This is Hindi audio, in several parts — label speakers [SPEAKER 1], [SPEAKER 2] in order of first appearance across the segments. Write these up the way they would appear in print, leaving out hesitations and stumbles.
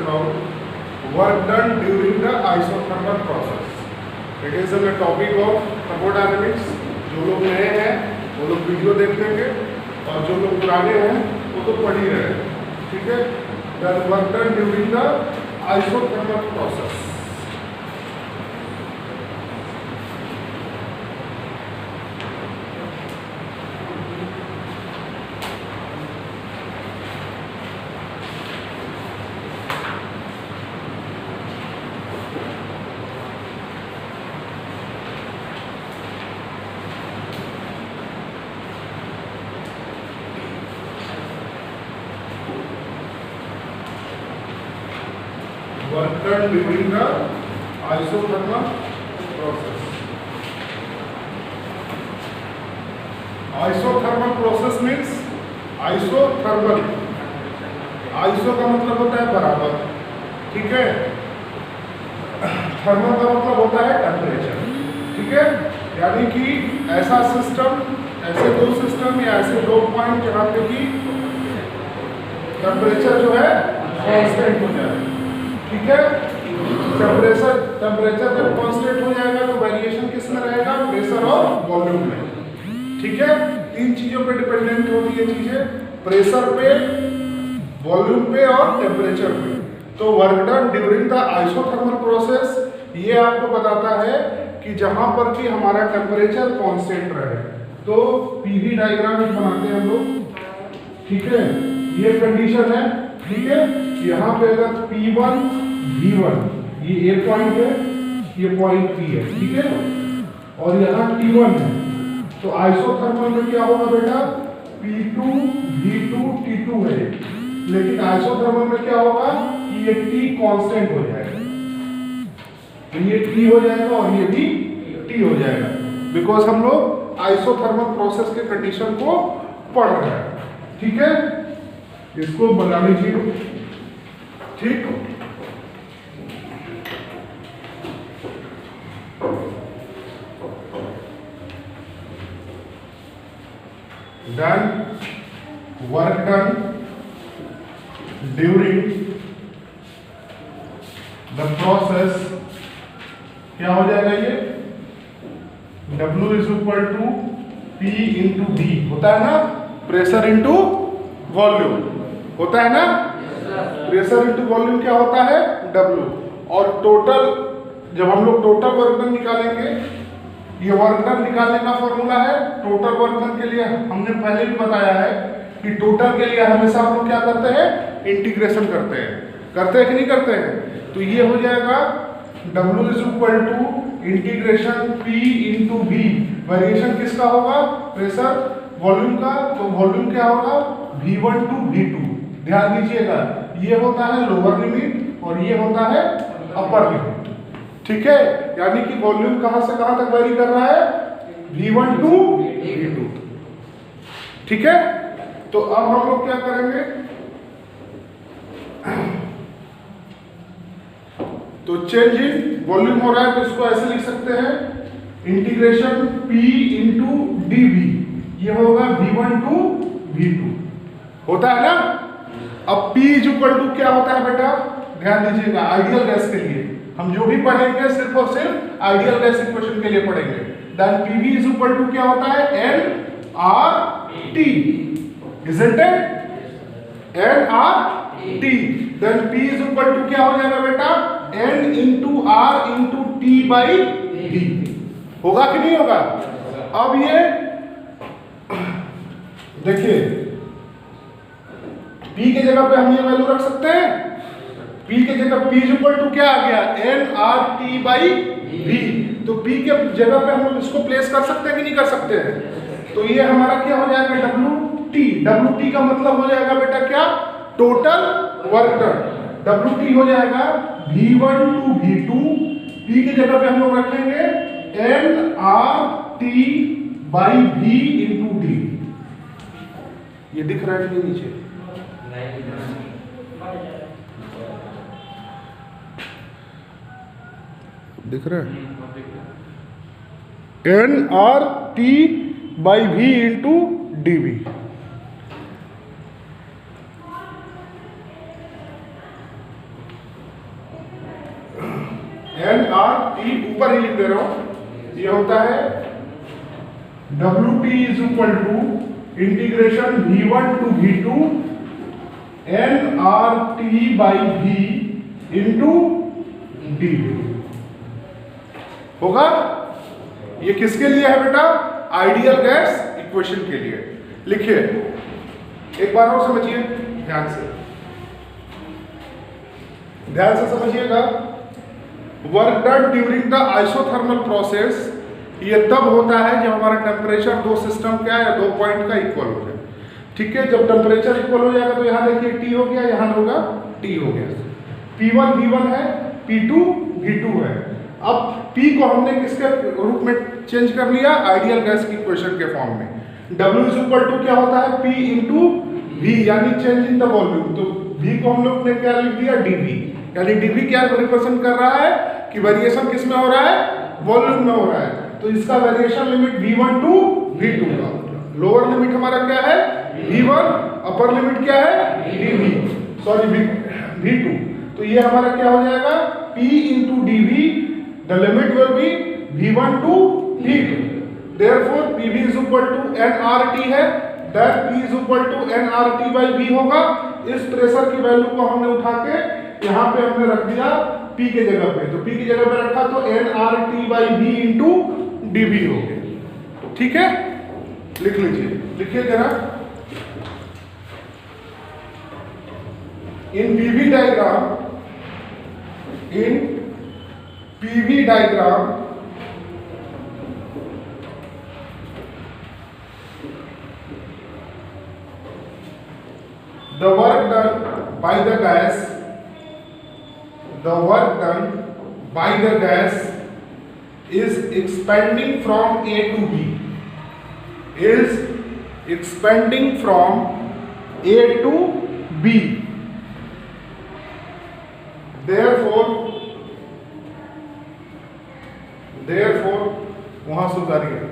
[SPEAKER 1] about work done during the isothermal process. It is in the topic of thermodynamics. जो लोग नए हैं वो लोग वीडियो देख लेंगे और जो लोग पुराने हैं वो तो पढ़ ही रहे हैं, ठीक है। Then work done during the isothermal process. Work done during the isothermal process. Isothermal process means isothermal. Iso का मतलब होता है बराबर, ठीक है। थर्मल का मतलब होता है टेम्परेचर, ठीक है। यानी कि ऐसा सिस्टम, ऐसे दो सिस्टम या ऐसे दो पॉइंट जहाँ पे कि टेम्परेचर जो है कांस्टेंट हो जाए, ठीक है। टेम्परेचर जब कांस्टेंट हो जाएगा तो वेरिएशन किस में रहेगा? प्रेशर और वॉल्यूम में, ठीक है। तीन चीजों पे डिपेंडेंट होती है चीजें, प्रेशर पे, वॉल्यूम पे और टेम्परेचर पे। तो work done during the isothermal process ये आपको बताता है कि जहां पर कि हमारा टेम्परेचर कांस्टेंट रहे। तो पीवी डायग्राम बनाते हैं हम लोग, ठीक है। ये कंडीशन है, ठीक है। यहाँ पे अगर P1 V1 ये ए पॉइंट है, ये पॉइंट P है, ठीक है। और यहाँ T1 है, तो आइसोथर्मल में क्या होगा बेटा? P2 V2 T2 है। लेकिन आइसोथर्मल में क्या होगा कि ये T कांस्टेंट हो जाएगा, तो ये T हो जाएगा और ये भी T हो जाएगा, बिकॉज हम लोग आइसोथर्मल प्रोसेस के कंडीशन को पढ़ रहे हैं, ठीक है। इसको बना लीजिए, ठीक। Done work done during the process क्या हो जाएगा? ये W is equal to P into V होता है ना, प्रेशर इंटू वॉल्यूम होता है ना। प्रेशर इंटू वॉल्यूम क्या होता है? W। और टोटल, जब हम लोग टोटल वर्क डन निकालेंगे, ये वर्क डन निकालने का फॉर्मूला है। टोटल वर्क डन के लिए हमने पहले भी बताया है कि टोटल के लिए हमेशा हम लोग क्या करते हैं? इंटीग्रेशन करते हैं कि नहीं करते हैं? तो ये हो जाएगा W is equal to integration P into V। Variation किसका होगा? प्रेशर वॉल्यूम का। तो वॉल्यूम क्या होगा? V1 to V2। ध्यान दीजिएगा, ये होता है लोअर लिमिट और ये होता है अपर लिमिट, ठीक है। यानी कि वॉल्यूम कहां से कहां तक वेरी कर रहा है? V1 टू V2, ठीक है। तो अब हम लोग क्या करेंगे? तो चेंज इन वॉल्यूम हो रहा है, तो इसको ऐसे लिख सकते हैं इंटीग्रेशन P इंटू dV। ये होगा V1 टू V2, होता है ना। अब P इज इक्वल टू क्या होता है बेटा? ध्यान दीजिएगा, आइडियल गैस के लिए हम जो भी पढ़ेंगे सिर्फ और सिर्फ आइडियल गैस इक्वेशन के लिए पढ़ेंगे। Then PV is equal to क्या होता है? nRT, isn't it? nRT। Then P is equal to क्या हो जाएगा बेटा? N into R into T by D। होगा कि नहीं होगा? अब ये देखिए, P के जगह पे हम ये वैल्यू रख सकते हैं। P के जगह P इज इक्वल टू क्या आ गया? nRT by V। तो P के जगह पे हम इसको प्लेस कर सकते हैं कि नहीं कर सकते हैं? तो ये हमारा क्या हो जाएगा? WT। WT का मतलब हो जाएगा बेटा क्या? Total work done. WT हो जाएगा V1 टू V2। P की जगह पे हम लोग रखेंगे nRT by V into D। ये दिख रहा है कि नहीं नीचे? दिख रहा है? nRT by V into dV। N are T, ऊपर ही लिख दे रहा हूं, ये होता है WT is equal to integration V1 to V2 N are T by V into D होगा। ये किसके लिए है बेटा? आइडियल गैस इक्वेशन के लिए। लिखिए एक बार और समझिए ध्यान से, ध्यान से समझिएगा। Work done during the isothermal process, ये तब होता है जब हमारा टेम्परेचर दो सिस्टम क्या है, 2 पॉइंट का इक्वल हो जाए। ठीक है, जब टेम्परेचर इक्वल हो जाएगा तो यहाँ देखिए T हो गया, यहाँ होगा T हो गया। P1 V1 है, P2 V2 है। अब P को हमने किसके रूप में चेंज कर लिया? आइडियल गैस की इक्वेशन के फॉर्म में। W इज इक्वल टू क्या होता है? P इंटू V, यानी चेंज इन द वॉल्यूम। तो V को हम लोग ने क्या लिख दिया? dV, यानी dV क्या रिप्रेजेंट कर रहा है कि वेरिएशन किस में हो रहा है? वॉल्यूम में हो रहा है। तो इसका variation limit V1 to V2 का, लोअर लिमिट हमारा क्या है? V1, अपर लिमिट क्या है? dV, sorry V2। तो ये हमारा क्या हो जाएगा? P into dV, the limit will be V1 to V2। Therefore PV is equal to nRT है, that P is equal to nRT by V होगा। इस प्रेशर की वैल्यू को हमने उठा के यहाँ पे हमने रख दिया P के जगह पे, तो P की जगह पे रखा तो nRT by V into dV हो गया। ठीक है, लिख लीजिए, लिखिए जरा। इन PV diagram the work done by the gas is expanding from A to B, is expanding from A to B, therefore वहां सुधारिए।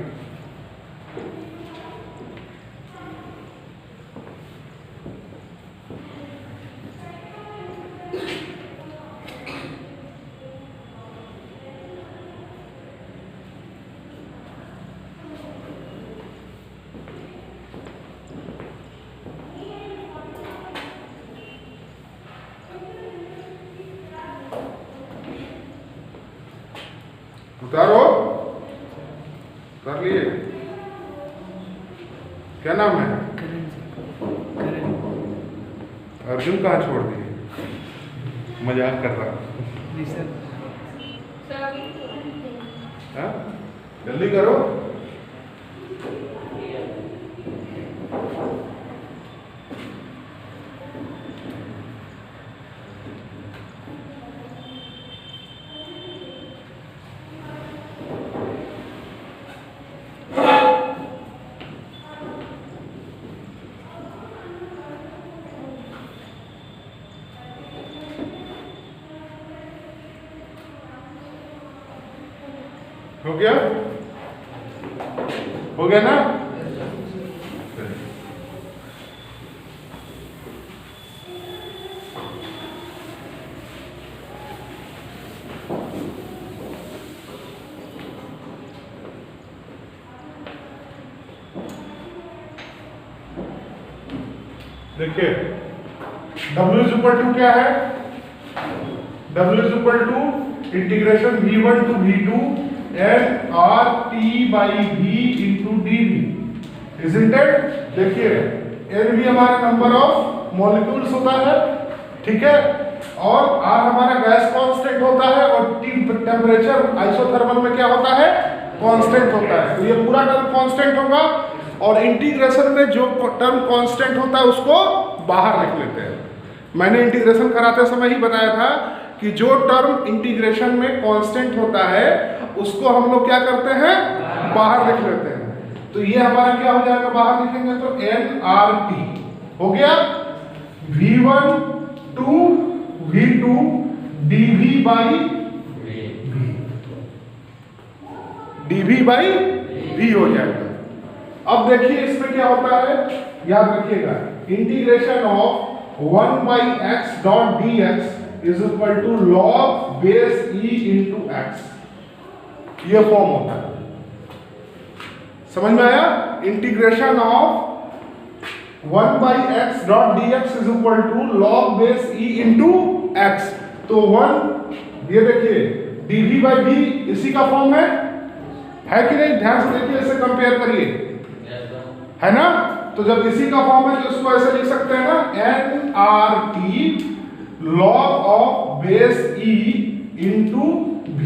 [SPEAKER 1] उतारो, कर लिए। क्या नाम है? अर्जुन कहाँ छोड़ दिए? मजाक कर रहा हूँ। हाँ, जल्दी करो। हो गया? हो गया ना? देखिए W इज इक्वल टू क्या है? W is equal to integration V1 to V2 N are T by V into dV, isn't it? देखिए N भी हमारा नंबर ऑफ मॉलिक्यूल्स होता है, ठीक है, और R हमारा गैस कांस्टेंट होता है, और T टेम्परेचर आइसोथर्मल में क्या होता है? कांस्टेंट होता है। तो ये पूरा टर्म कांस्टेंट होगा, और इंटीग्रेशन में जो टर्म कांस्टेंट होता है उसको बाहर लिख लेते हैं। मैंने इंटीग्रेशन कराते समय ही बताया था कि जो टर्म इंटीग्रेशन में कांस्टेंट होता है उसको हम लोग क्या करते हैं? बाहर लिख लेते हैं। तो ये हमारा क्या हो जाएगा? बाहर लिखेंगे तो nRT हो गया V1 to V2 dV by dV by V हो जाएगा। अब देखिए इसमें क्या होता है, याद रखिएगा, integration of 1 by x dot dx is equal to log base e into x, ये फॉर्म होता है। समझ में आया? Integration of 1 by x dot d x is equal to log base e into x. तो 1 ये देखिए dv बाई v इसी का फॉर्म है कि नहीं? ध्यान से देखिए, इसे कंपेयर करिए, है ना? तो जब इसी का फॉर्म है तो इसको ऐसे लिख सकते हैं ना, n are t log of base e into v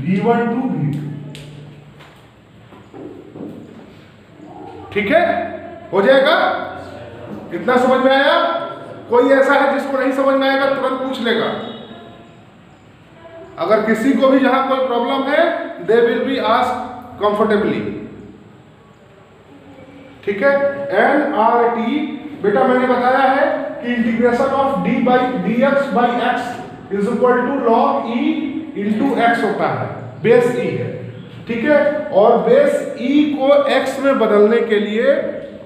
[SPEAKER 1] v1 to v2। ठीक है, हो जाएगा? इतना समझ में आया? कोई ऐसा है जिसको नहीं समझ में आएगा तुरंत पूछ लेगा। अगर किसी को भी जहां कोई प्रॉब्लम है they will be ask comfortably. ठीक है, एन आर टी बेटा मैंने बताया है कि integration of d by d x by x is equal to log e into x होता है, बेस ई है। ठीक है, और बेस ई को एक्स में बदलने के लिए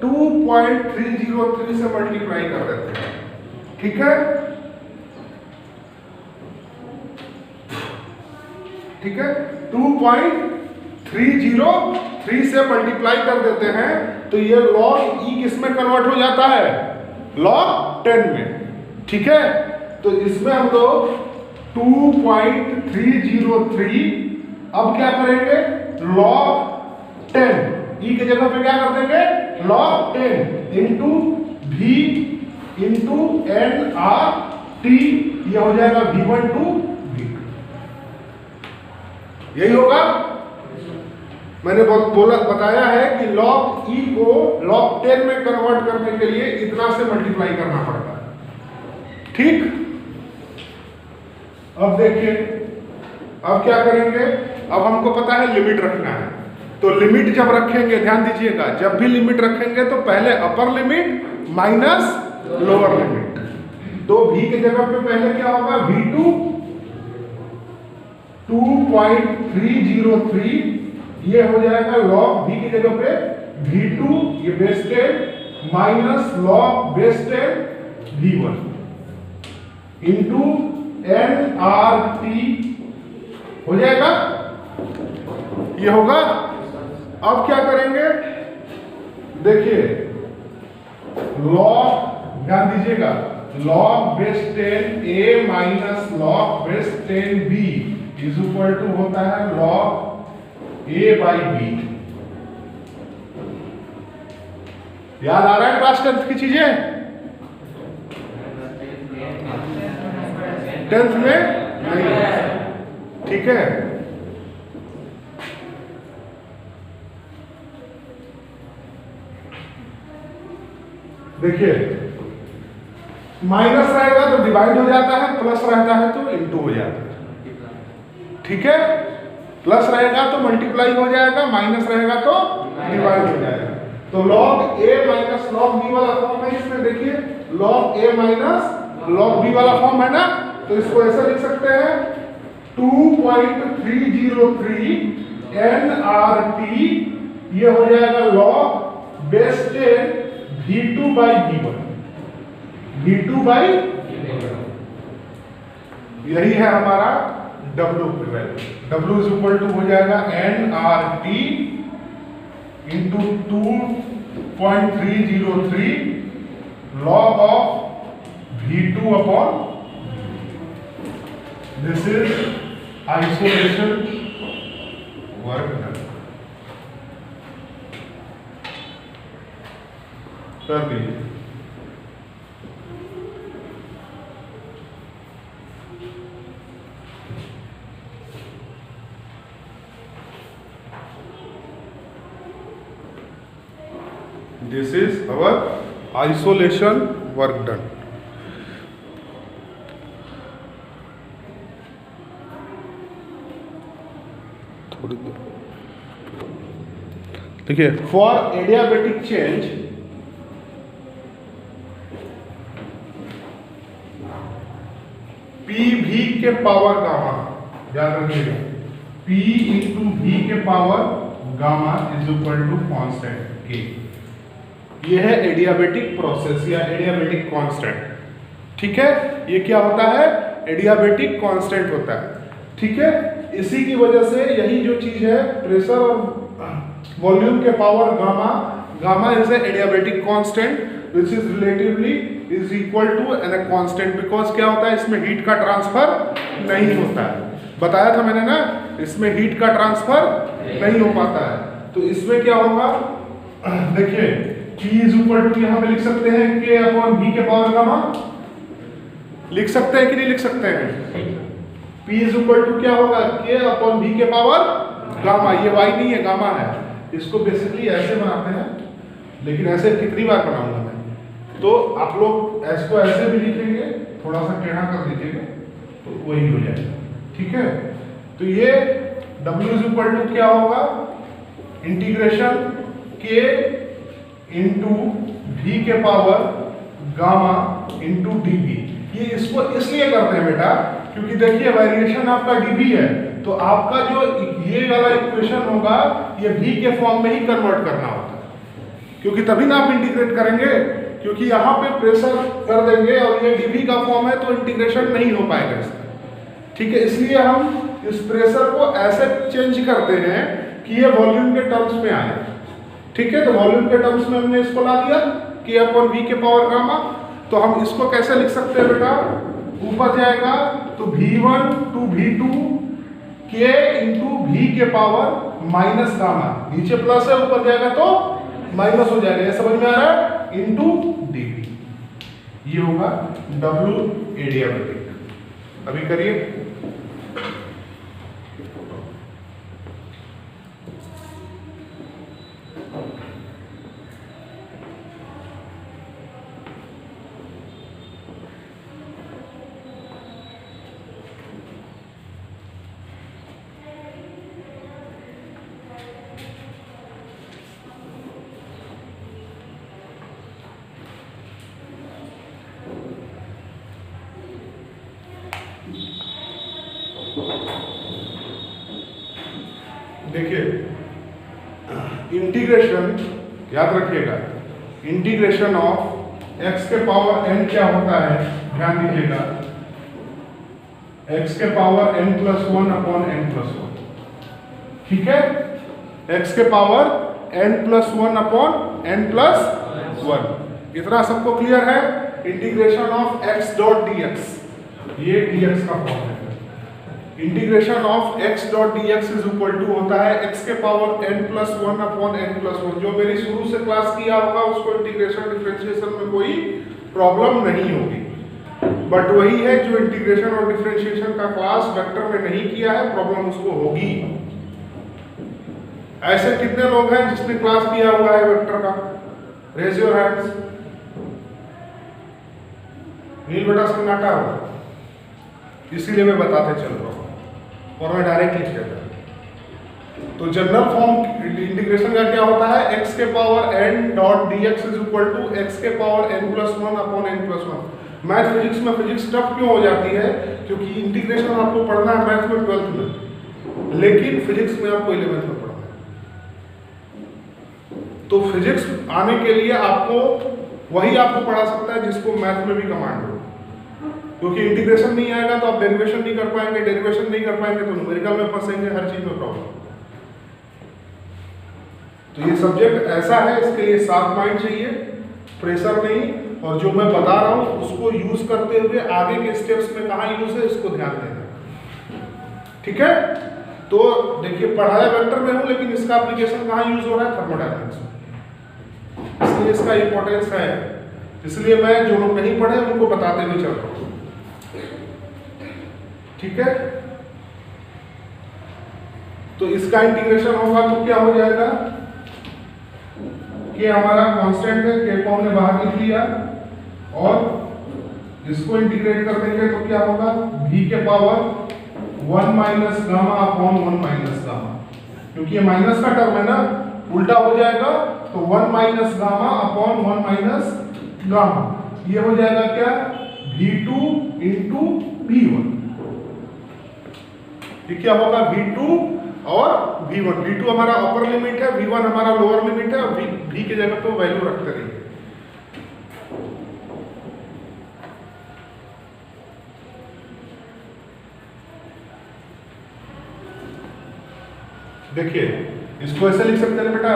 [SPEAKER 1] 2.303 से मल्टीप्लाई कर देते हैं। ठीक है, ठीक है, 2.303 से मल्टीप्लाई कर देते हैं तो ये लॉग ई किस में कन्वर्ट हो जाता है? लॉग 10 में। ठीक है, तो इसमें हम लोग 2.303 अब क्या करेंगे? लॉग 10 ई की जगह पे क्या कर देंगे? Log 10 into v into n are t, ये हो जाएगा v1 टू v2। यही होगा। मैंने बताया है कि लॉग ई को लॉग 10 में कन्वर्ट करने के लिए इतना से मल्टीप्लाई करना पड़ता है। ठीक, अब देखिए, अब क्या करेंगे? अब हमको पता है लिमिट रखना है, तो लिमिट जब रखेंगे, ध्यान दीजिएगा, जब भी लिमिट रखेंगे तो पहले upper limit minus lower limit. तो v के जगह पे पहले क्या होगा? v2 2.303, ये हो जाएगा लॉग v की जगह पे v2 ये base 10 minus log base 10 v1 into n are t हो जाएगा, ये होगा। अब क्या करेंगे? देखिए, लॉग, ध्यान दीजिएगा, log base 10 a minus log base 10 b is equal to होता है लॉग a बाई b। याद आ रहा है क्लास 10th की चीजें? 10th में नहीं, ठीक है। देखिए, माइनस रहेगा तो डिवाइड हो जाता है, प्लस रहता है तो इंटू हो जाता है। ठीक है, प्लस रहेगा तो मल्टीप्लाई हो जाएगा, माइनस रहेगा तो डिवाइड हो जाएगा। तो लॉग ए माइनस लॉग बी वाला फॉर्म है इसमें। देखिए, लॉग ए माइनस लॉग बी वाला फॉर्म है ना, तो इसको ऐसे लिख सकते हैं 2.303 एन आर टी, ये हो जाएगा log base 10 v2 by v1, v2 by, यही है हमारा w की value. w is equal to हो जाएगा n are t into 2.303 log of v2 upon, this is isolation work done. कर दीजिए। This is our isolation work done. थोड़ी देर देखिए, फॉर एडियाबेटिक चेंज पी भी के पावर गामा, याद रखिएगा, P इंटू भी के power gamma is equal to constant के। ये है एडियाबेटिक प्रोसेस या एडियाबेटिक कांस्टेंट। ठीक है, ये क्या होता है? एडियाबेटिक कांस्टेंट होता है। ठीक है, इसी की वजह से यही जो चीज है प्रेशर और वॉल्यूम के power gamma, gamma is a adiabatic constant which is relatively is equal to an a constant, because क्या होता है इसमें हीट का ट्रांसफर नहीं होता है। बताया था मैंने ना, इसमें हीट का ट्रांसफर नहीं हो पाता है। तो इसमें क्या होगा, देखिए P इज इक्वल टू यहां पे लिख सकते हैं K अपॉन V के पावर गामा, लिख सकते हैं कि नहीं लिख सकते हैं? P इज इक्वल टू क्या होगा, K अपॉन V के पावर गामा, ये Y नहीं है गामा है। इसको बेसिकली ऐसे बनाते हैं, लेकिन ऐसे कितनी बार बनाऊंगा मैं, तो आप लोग इसको ऐसे भी लिखेंगे, थोड़ा सा टेढ़ा कर दीजिएगा तो वही हो जाएगा। ठीक है, तो ये W इज इक्वल टू क्या होगा, इंटीग्रेशन K इंटू V के पावर गामा इंटू dV। ये इसको इसलिए करते हैं बेटा क्योंकि देखिए वेरिएशन आपका dV है, तो आपका जो ये वाला इक्वेशन होगा ये V के फॉर्म में ही कन्वर्ट करना होता है, क्योंकि तभी ना आप इंटीग्रेट करेंगे, क्योंकि यहाँ पे प्रेशर कर देंगे और ये dV का फॉर्म है तो इंटीग्रेशन नहीं हो पाएगा इसका। ठीक है, इसलिए हम इस प्रेशर को ऐसे चेंज करते हैं कि ये वॉल्यूम के टर्म्स में आए। ठीक है, तो वॉल्यूम के टर्म्स में हमने इसको ला दिया K अपॉन V के पावर गामा। तो हम इसको कैसे लिख सकते हैं बेटा, ऊपर जाएगा तो V1 to V2 K into V के पावर माइनस गामा, नीचे प्लस है ऊपर जाएगा तो माइनस हो जाएगा, ये समझ में आ रहा है, इंटू dV। ये होगा W एडियाबेटिक। अभी करिए, देखिए इंटीग्रेशन याद रखिएगा, इंटीग्रेशन ऑफ x के पावर n क्या होता है, ध्यान दीजिएगा, x के power n plus one upon n plus one. ठीक है, x के power n plus one upon n plus one, इतना सबको क्लियर है। Integration of x dot dx, ये dx का फॉर्म है। Integration of x dot dx is equal to होता है x के power n plus one upon n plus one. जो मेरी शुरू से क्लास किया होगा उसको इंटीग्रेशन डिफरेंशिएशन में कोई प्रॉब्लम नहीं होगी, बट वही है जो इंटीग्रेशन और डिफरेंशिएशन का क्लास वेक्टर में नहीं किया है, प्रॉब्लम उसको होगी। ऐसे कितने लोग हैं जिसने क्लास किया हुआ है वेक्टर का, रेज योर हैंड्स। नील बेटा सन्नाटा होगा, इसीलिए मैं बताते चल रहा हूँ और मैं डायरेक्ट लिख देता हूँ। तो जनरल फॉर्म इंटीग्रेशन का क्या होता है, x के power n dot dx is equal to x के power n plus one upon n plus one. Math physics में फिजिक्स टफ क्यों हो जाती है, क्योंकि इंटीग्रेशन आपको पढ़ना है मैथ में 12th में, लेकिन फिजिक्स में आपको 11th में पढ़ना है। तो फिजिक्स आने के लिए आपको वही आपको पढ़ा सकता है जिसको मैथ में भी कमांड हो, क्योंकि इंटीग्रेशन नहीं आएगा तो आप डेरिवेशन नहीं कर पाएंगे, डेरिवेशन नहीं कर पाएंगे तो न्यूमेरिकल में फंसेंगे, हर चीज में प्रॉब्लम। तो ये सब्जेक्ट ऐसा है, इसके लिए शार्प माइंड चाहिए, प्रेशर नहीं, और जो मैं बता रहा हूं उसको यूज करते हुए आगे के स्टेप्स में कहाँ यूज है इसको ध्यान देना। ठीक है, तो देखिए पढ़ाया वेक्टर में हूं, लेकिन इसका एप्लीकेशन कहाँ यूज हो रहा है, थर्मोडायनामिक्स में, इसलिए इसका इंपॉर्टेंस है। इसलिए मैं जो लोग नहीं पढ़े उनको बताते हुए चल रहा हूं। ठीक है, तो इसका इंटीग्रेशन होगा तो क्या हो जाएगा, कि हमारा कांस्टेंट है, के को हमने बाहर लिख लिया, और इसको इंटीग्रेट कर देंगे तो क्या होगा, v के power 1 minus gamma upon 1 minus gamma, क्योंकि ये माइनस का टर्म है ना, उल्टा हो जाएगा तो 1 minus gamma upon 1 minus gamma, ये हो जाएगा क्या, v2 इंटू v1। ये क्या होगा, v2 और v1। v2 हमारा अपर लिमिट है, v1 हमारा लोअर लिमिट है, और v के जगह पे वैल्यू रखते रहिए। देखिए इसको ऐसे लिख सकते हैं बेटा,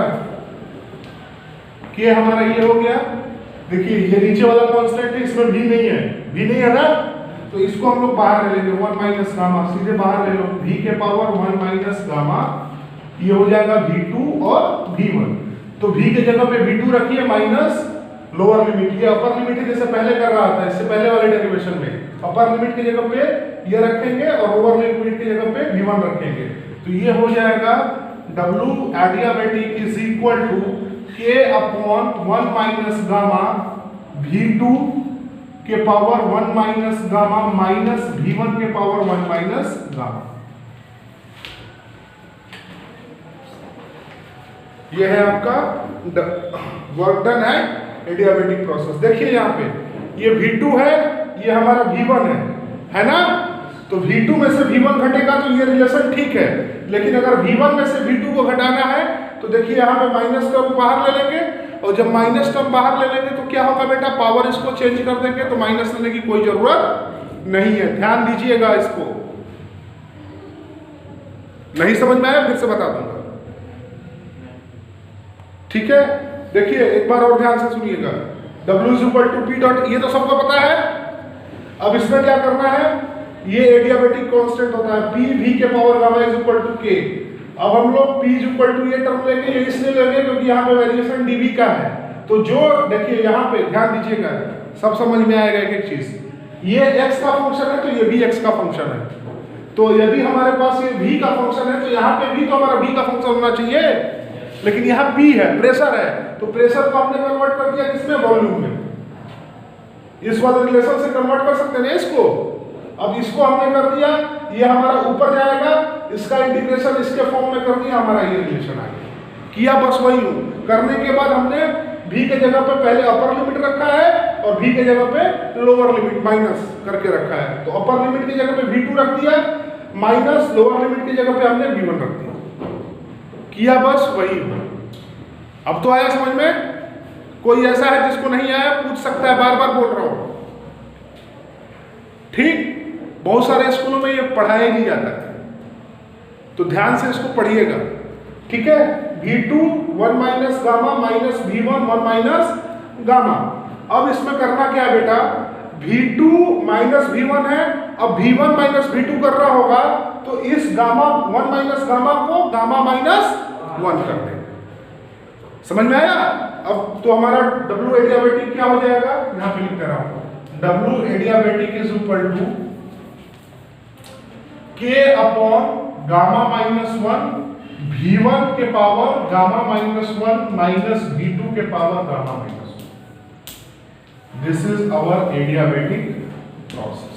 [SPEAKER 1] के हमारा ये हो गया। देखिए ये नीचे वाला कांस्टेंट है, इसमें भी नहीं है, भी नहीं है ना, तो इसको हम लोग बाहर ले लेंगे, 1 माइनस गामा, सीधे बाहर ले लो, v के पावर 1 माइनस गामा, ये हो जाएगा v2 और v1। तो v के जगह पे v2 रखिए माइनस लोअर लिमिट, ये अपर लिमिट है जैसे पहले कर रहा था, इससे पहले वाले डेरिवेशन में अपर लिमिट की जगह पे ये रखेंगे और लोअर लिमिट की जगह पे v1 रखेंगे। तो ये हो जाएगा w adiabatic is equal to k upon 1 minus gamma v2 के power 1 minus gamma minus v1 के पावर 1 माइनस गामा। ये है आपका work done at adiabatic process. देखिए यहाँ पे ये v2 है, ये हमारा v1 है ना, तो v2 में से v1 घटेगा तो ये रिलेशन ठीक है, लेकिन अगर v1 में से v2 को घटाना है तो देखिए यहाँ पे माइनस टर्म बाहर ले लेंगे, और जब माइनस टर्म बाहर ले लेंगे तो क्या होगा बेटा, पावर इसको चेंज कर देंगे, तो माइनस लेने की कोई जरूरत नहीं है। ध्यान दीजिएगा, इसको नहीं समझ में आया फिर से बता दूंगा, ठीक है। देखिए एक बार और ध्यान से सुनिएगा, W is equal to P dot, ये तो सबको पता है। अब इसमें क्या करना है, ये एडियाबेटिक कांस्टेंट होता है P v के power gamma is equal to K। अब हम लोग P इज इक्वल टू ये टर्म लेंगे, ये इसलिए लेंगे क्योंकि यहाँ पे वेरिएशन dV का है। तो जो देखिए यहाँ पे ध्यान दीजिएगा, सब समझ में आएगा एक एक चीज, ये x का फंक्शन है तो ये भी x का फंक्शन है। तो यदि हमारे पास ये v का फंक्शन है तो यहाँ पे भी तो हमारा v का फंक्शन होना चाहिए, लेकिन यहाँ P है, प्रेशर है, तो प्रेशर को हमने कन्वर्ट कर दिया किसमें, वॉल्यूम में। इस वाले रिलेशन से कन्वर्ट कर सकते हैं इसको। अब इसको हमने कर दिया, ये हमारा ऊपर जाएगा, इसका इंटीग्रेशन इसके फॉर्म में कर दिया, हमारा ये रिलेशन आ गया। किया बस वही हूँ, करने के बाद हमने v के जगह पे पहले अपर लिमिट रखा है और v के जगह पे लोअर लिमिट माइनस करके रखा है। तो अपर लिमिट की जगह पे v2 रख दिया, माइनस लोअर लिमिट की जगह पे हमने v1 रख दिया, किया बस वही हुआ। अब तो आया समझ में? कोई ऐसा है जिसको नहीं आया पूछ सकता है, बार बार बोल रहा हूं, ठीक। बहुत सारे स्कूलों में ये पढ़ाया ही नहीं जाता है, तो ध्यान से इसको पढ़िएगा, ठीक है। v2 1 minus gamma minus v1 1 minus gamma. अब इसमें करना क्या है बेटा, v2 माइनस v1 है, अब v1 माइनस v2 कर रहा होगा तो इस गामा 1 माइनस गामा को गामा माइनस 1 कर दें। समझ में आया? अब तो हमारा W एडियाबेटिक क्या हो जाएगा, यहां पे लिख दे रहा हूं, W adiabatic is equal to K upon gamma minus 1 v1 के power gamma minus 1 minus v2 के power gamma minus 1। This is our adiabatic process.